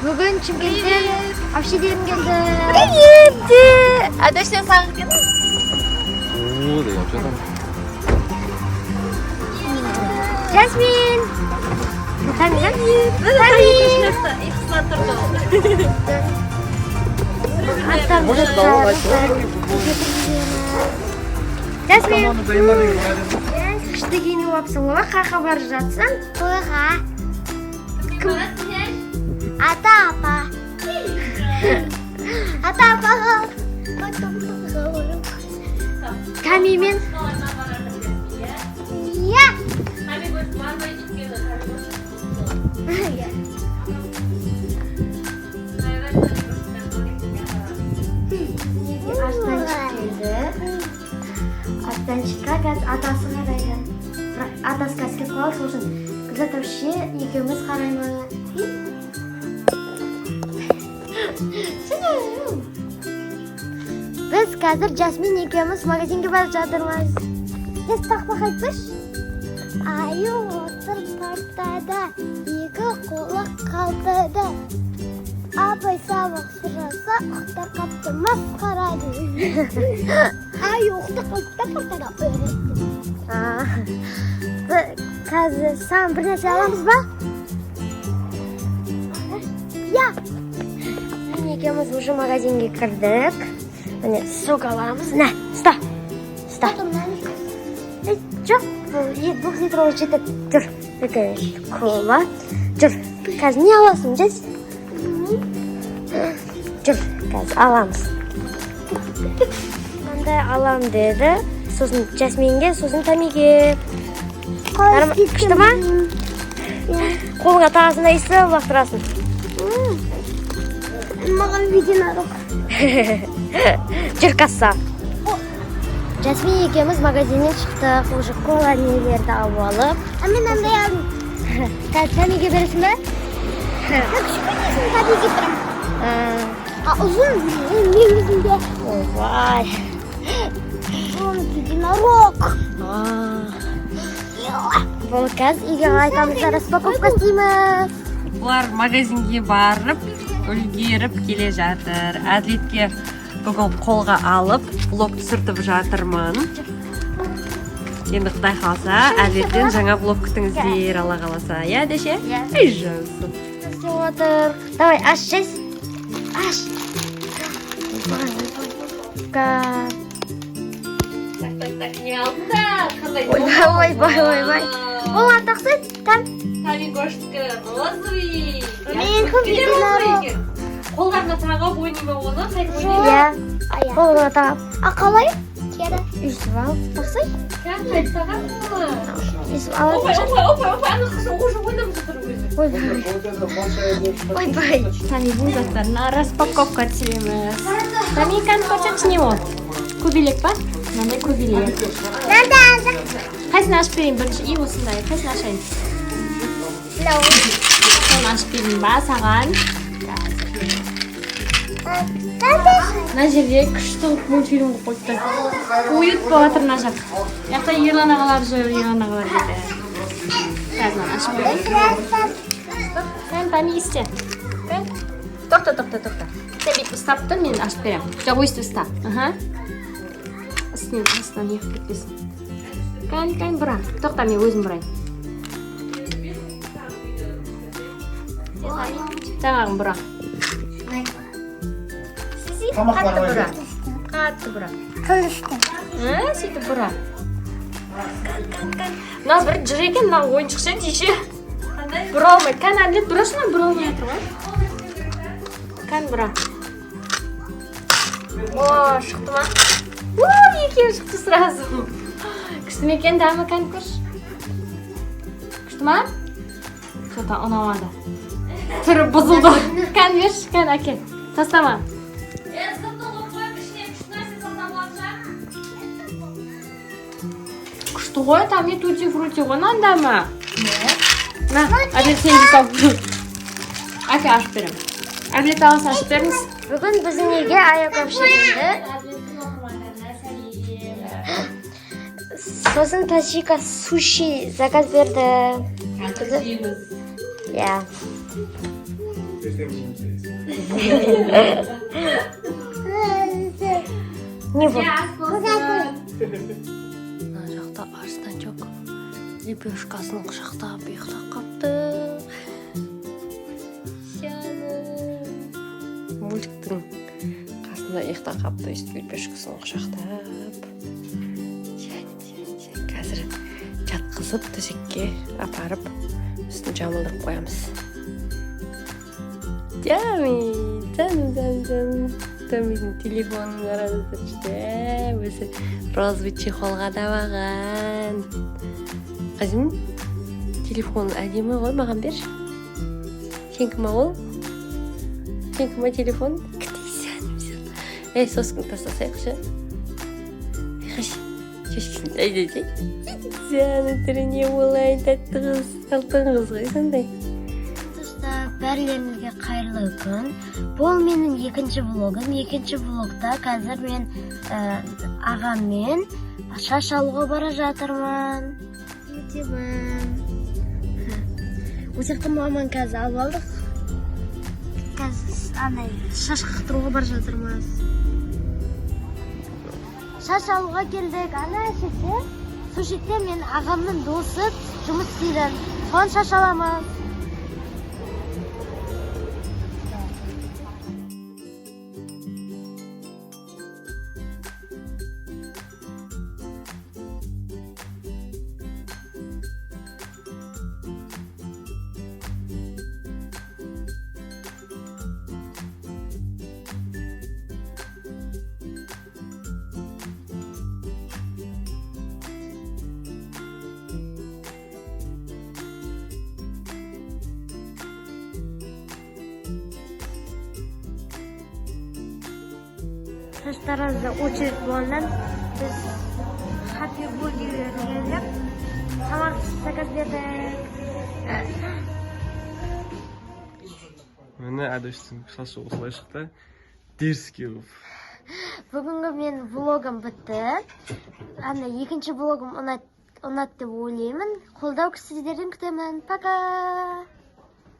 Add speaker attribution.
Speaker 1: Bugün Çimkent'ten Afşilerim geldi.
Speaker 2: Привет! А ты что, сам кинул?
Speaker 3: О, да я вообще там.
Speaker 1: Jasmine. Tanıdın?
Speaker 3: Может, давай,
Speaker 1: Jasmine. Қышты киініп алыпсың ғой, қақа бара жатсың?
Speaker 4: Тойға. Ата апа. Ата апаға.
Speaker 1: Тамимен.
Speaker 4: Иә.
Speaker 1: Астан шығып келді. Астан шыққан атасы қарайды. Атасы қазір келіп қалды, сол үшін күзетуші екеуміз қараймыз. Біз қазір Жасмин екеуміз магазинге барып жатырмыз.
Speaker 4: Ес тақпақ айтпыш. Аю отыр партада, екі қолы қалтада. Апай сабақ сұраса, ұқтар қапты масқарады. Аю ұқтар қапты партада өретті.
Speaker 1: Қазір саған бір нәрсе аламыз ба?
Speaker 4: Я.
Speaker 1: Екеуміз уже магазинге кірдік. Міне сок аламыз. Нә, ұста. Жоқ, бұл 2 литрлік жетеді. Жүр, кола. Жүр, қазір не аласың, Жас? Жүр, қазір аламыз. Қандай алам деді. Сосын Жасминге, сосын Тамиге. Күшті ма? Қолыңа тағасында есі лақтырасын.
Speaker 4: Маған видеонарық.
Speaker 1: Жүр касса. Жасмин екеуміз магазиннен шықтық. Уже кола нелерді алып алып.
Speaker 4: Мен андай алдым.
Speaker 1: Қазір Тамиге бересің бе?
Speaker 4: Кішкенесін табиге тұрам. Ұзын мен өзімде.
Speaker 1: Ой.
Speaker 4: Оны видеонарық.
Speaker 1: Бұл қазір үйге қайтамыз, распаковка істейміз.
Speaker 2: Бұлар магазинге барып, үлгеріп келе жатыр. Әділетке бүгін қолға алып, блог түсіртіп жатырмын. Енді Құдай қалса, әділеттен жаңа блог күтіңіздер, Алла қаласа. Я, деше? Ай, жаусын.
Speaker 1: Істеп отыр. Давай, аш, Жас. Аш.
Speaker 2: Не алдыңда?
Speaker 1: Ойбай. Бұл атақсы, там.
Speaker 2: Тамигошка, розовый.
Speaker 4: Мен көп видеонарық.
Speaker 2: Қолдарына тағып ойнайма оны, қайтып ойнайма.
Speaker 1: Иә. Қолына тағып.
Speaker 4: Қалай? Кері.
Speaker 1: Үйтіп алып, тақсай.
Speaker 2: Қайтып тағам оны.
Speaker 1: Үйтіп алып.
Speaker 2: Опа, ана қыз уже ойнап жатыр өзі.
Speaker 1: Ойбай.
Speaker 2: Тамидің заттарына распаковка түсіреміз. Тамиканы хочет чего? Көбелек па? Мынандай көбелек. Қайсыны ашып берейін бірінші? И осындай. Қайсыны ашайын? Соны ашып берейін ба саған? Мына жерде күшті мультфильм қойып қойыпты. Уют болып жатыр мына жақ. Яқта ерлан ағалар жүр, ерлан ағалар деді. Қазір мынаны ашып берейін. Сен Тами істе. Тоқта. Сен бүйтіп ұстап тұр, мен ашып беремін. Жоқ, өйсті ұстап. Астынан еқіп кетпесін. Кән, бұра. Тоқта, мен өзім бұрайын. Тамағын бұра. Қатты бұра.
Speaker 4: Қылышты.
Speaker 2: Сөйтіп бұра. Мына бір жүр екен, мына ойыншық ше, дейше. Бұра алмайды. Кән әділет бұрашынан бұра алмай жатыр ғой. Кән бұра. О, шықты ма? Екеуі шықты сразу. Күшті ме екен, дәмі кән көрші. Күшті ма? Что-то ұнамады. Түрі бұзылды. Кән берші, кән әкел. Тастама. Күшті ғой, Тами тути-фрути ғой, нанда ма? На, әділет сен де тау. Әке ашып берем. Әділет алыс ашып беріңіз.
Speaker 1: Бүгін біздің үйге аяқ әпшірінді. Сосын Ташика суши заказ берді.
Speaker 2: Қазір жейміз.
Speaker 1: Я.
Speaker 2: Не вот. Мына жақта арыстанчок лепешкасын құшақтап ұйықтап қапты. Мультиктің қасында ұйықтап қапты, өстіп лепешкасын құшақтап. Қазір жатқызып төсекке апарып үстін жамылдырып қоямыз. Жаным. Томидің телефонын қарады тұрышты. Өзі розовый чехолға да баған. Қазым, телефон әдемі ғой, маған бер. Сен кім ол? Сен кім телефон? Күтейсен. Соскын тастасайықшы. Шешкісін әйдесей. Сәні түріне олай тәтті қыз. Алтын қыз ғой сондай.
Speaker 1: Бәрлеріңізге қайырлы күн. Бұл менің екінші влогым. Екінші влогта қазір мен ағаммен шаш алуға бара жатырмын. Өтемін. Өсекті маман қазір алып алдық. Қазір шаш қақтыруға бара жатырмыз. Шаш алуға келдік. Ана шекте, сол шекте мен ағамның досы жұмыс істейді. Соған шаш аламыз. Saçlarınızda очередь болғаннан біз Happy Burger'ге келіп тамақ заказ бердік.
Speaker 3: Міне әдештің шашы осылай шықты. Дерзкий болып.
Speaker 1: Бүгінгі мен влогым бітті. Екінші влогым ұнатты деп ойлаймын. Қолдау сіздерден күтемін. Пока!